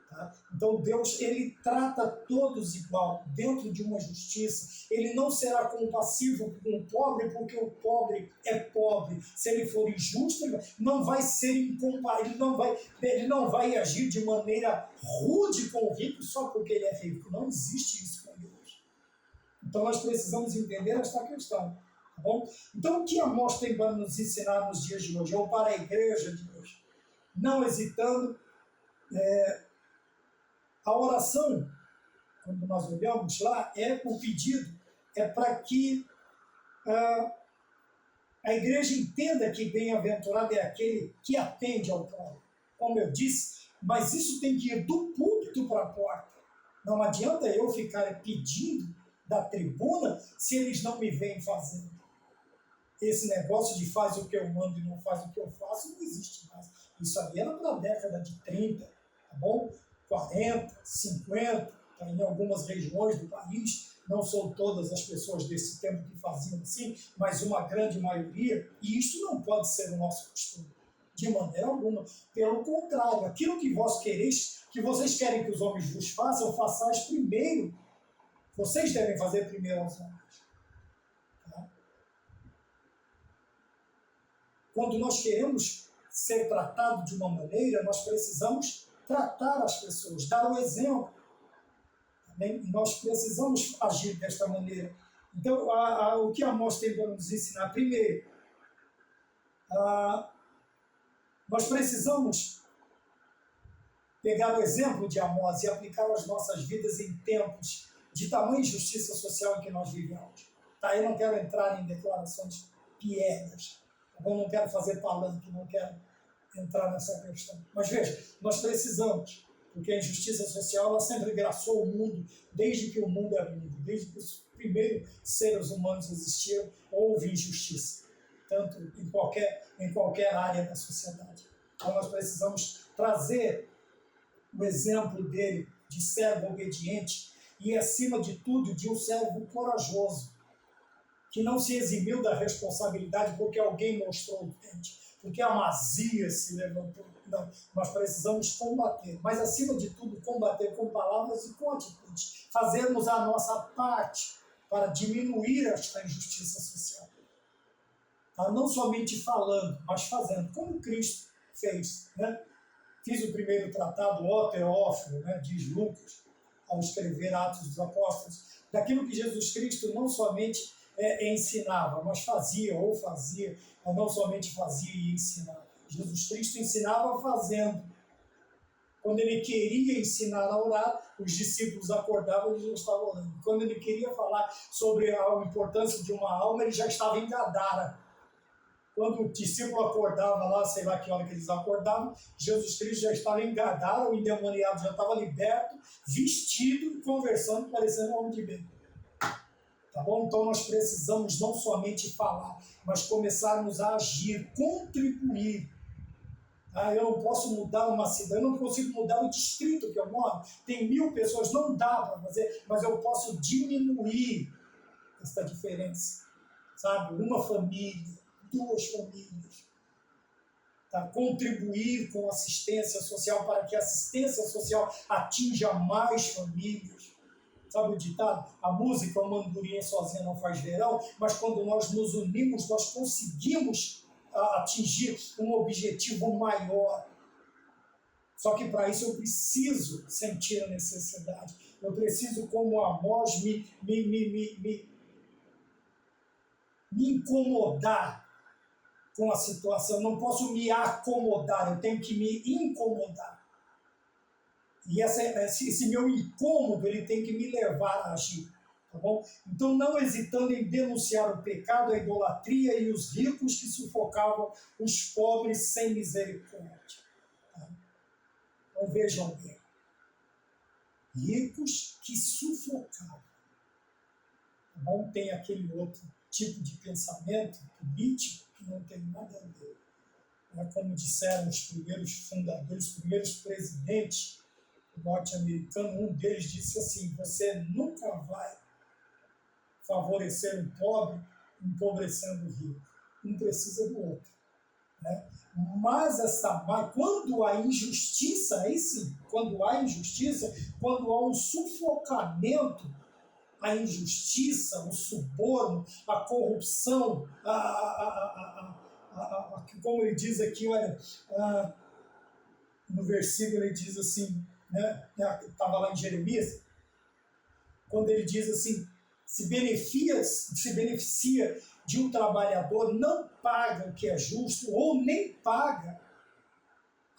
A: Tá? Então Deus, ele trata todos igual, dentro de uma justiça. Ele não será compassivo com o pobre, porque o pobre é pobre. Se ele for injusto, ele não vai ser incomparável, ele não vai agir de maneira rude com o rico só porque ele é rico. Não existe isso com Deus. Então nós precisamos entender esta questão. Tá bom? Então o que Amós tem para nos ensinar nos dias de hoje, ou para a igreja de hoje? Não hesitando, a oração, quando nós olhamos lá, o pedido é para que a igreja entenda que bem-aventurado é aquele que atende ao pobre. Como eu disse, mas isso tem que ir do púlpito para a porta. Não adianta eu ficar pedindo da tribuna se eles não me veem fazendo. Esse negócio de faz o que eu mando e não faz o que eu faço não existe mais. Isso ali era para a década de 30. tá bom? 40, 50, tá, em algumas regiões do país, não são todas as pessoas desse tempo que faziam assim, mas uma grande maioria, e isso não pode ser o nosso costume, de maneira alguma. Pelo contrário, aquilo que vós quereis, que vocês querem que os homens vos façam, façais primeiro. Vocês devem fazer primeiro aos homens. Tá? Quando nós queremos ser tratados de uma maneira, nós precisamos tratar as pessoas, dar o exemplo. Nós precisamos agir desta maneira. Então, o que Amós tem para nos ensinar? Primeiro, nós precisamos pegar o exemplo de Amós e aplicar às nossas vidas em tempos de tamanha injustiça social em que nós vivemos. Tá? Eu não quero entrar em declarações piegas, eu não quero fazer palanque, não quero entrar nessa questão. Mas veja, nós precisamos, porque a injustiça social ela sempre graçou o mundo, desde que o mundo é mundo, desde que os primeiros seres humanos existiram, houve injustiça, tanto em qualquer área da sociedade. Então nós precisamos trazer o exemplo dele de servo obediente e, acima de tudo, de um servo corajoso, que não se eximiu da responsabilidade porque alguém mostrou o dente, porque a mazia se levantou. Não, nós precisamos combater, mas acima de tudo combater com palavras e com atitudes, fazermos a nossa parte para diminuir esta injustiça social. Tá? Não somente falando, mas fazendo, como Cristo fez. Né? Fiz o primeiro tratado, o Teófilo, né, diz Lucas, ao escrever Atos dos Apóstolos, daquilo que Jesus Cristo não somente ensinava, mas fazia, ou não somente fazia e ensinava. Jesus Cristo ensinava fazendo. Quando ele queria ensinar a orar, os discípulos acordavam e ele já estava orando. Quando ele queria falar sobre a importância de uma alma, ele já estava em Gadara. Quando o discípulo acordava lá, sei lá que hora que eles acordavam, Jesus Cristo já estava em Gadara, o endemoniado já estava liberto, vestido, conversando, parecendo um homem de bem. Tá bom? Então nós precisamos não somente falar, mas começarmos a agir, contribuir. Eu não posso mudar uma cidade, eu não consigo mudar o distrito que eu moro, tem 1000 pessoas, não dá para fazer, mas eu posso diminuir essa diferença, sabe? Uma família, 2 famílias, tá? Contribuir com assistência social para que a assistência social atinja mais famílias. Sabe o ditado? A música, uma andorinha sozinha não faz verão, mas quando nós nos unimos, nós conseguimos atingir um objetivo maior. Só que para isso eu preciso sentir a necessidade. Eu preciso, como Amós, me incomodar com a situação. Eu não posso me acomodar, eu tenho que me incomodar. E esse meu incômodo, ele tem que me levar a agir. Tá bom? Então, não hesitando em denunciar o pecado, a idolatria e os ricos que sufocavam os pobres sem misericórdia. Tá? Então, vejam bem. Ricos que sufocavam. Tá bom? Tem aquele outro tipo de pensamento político que não tem nada a ver. Como disseram os primeiros fundadores, os primeiros presidentes norte-americanos, um deles disse assim: você nunca vai favorecer o pobre empobrecendo o rico. Um precisa do outro. Né? Mas quando há injustiça, aí sim, quando há um sufocamento, a injustiça, o suborno, a corrupção, como ele diz aqui, olha, no versículo ele diz assim, né, estava lá em Jeremias, quando ele diz assim, se beneficia de um trabalhador, não paga o que é justo, ou nem paga,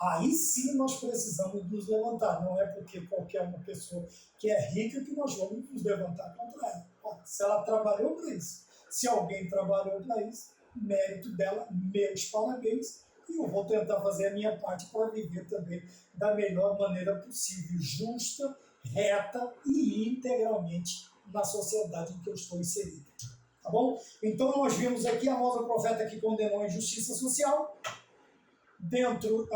A: aí sim nós precisamos nos levantar. Não é porque qualquer uma pessoa que é rica que nós vamos nos levantar contra ela. Se ela trabalhou para isso, se alguém trabalhou para isso, mérito dela, meus parabéns, e eu vou tentar fazer a minha parte para viver também da melhor maneira possível, justa, reta e integralmente na sociedade em que eu estou inserido. Tá bom? Então nós vimos aqui Amós, o profeta, que condenou a injustiça social dentro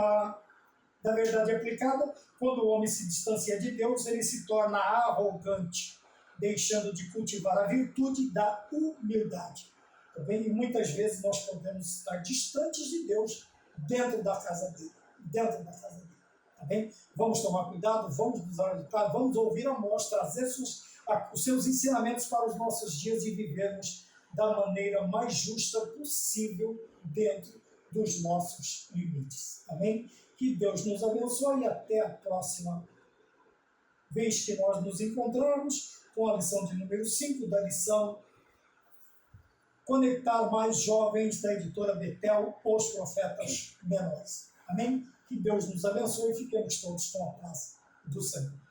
A: da verdade aplicada, quando o homem se distancia de Deus, ele se torna arrogante, deixando de cultivar a virtude da humildade. Tá bem? E muitas vezes nós podemos estar distantes de Deus dentro da casa dele. Dentro da casa dele. Tá bem? Vamos tomar cuidado, vamos nos orientar, vamos ouvir Amós, trazer os seus ensinamentos para os nossos dias e vivermos da maneira mais justa possível dentro dos nossos limites. Amém? Que Deus nos abençoe e até a próxima vez que nós nos encontrarmos com a lição de número 5 da lição Conectar Mais Jovens da editora Betel, os profetas menores. Amém? Que Deus nos abençoe e fiquemos todos com a paz do Senhor.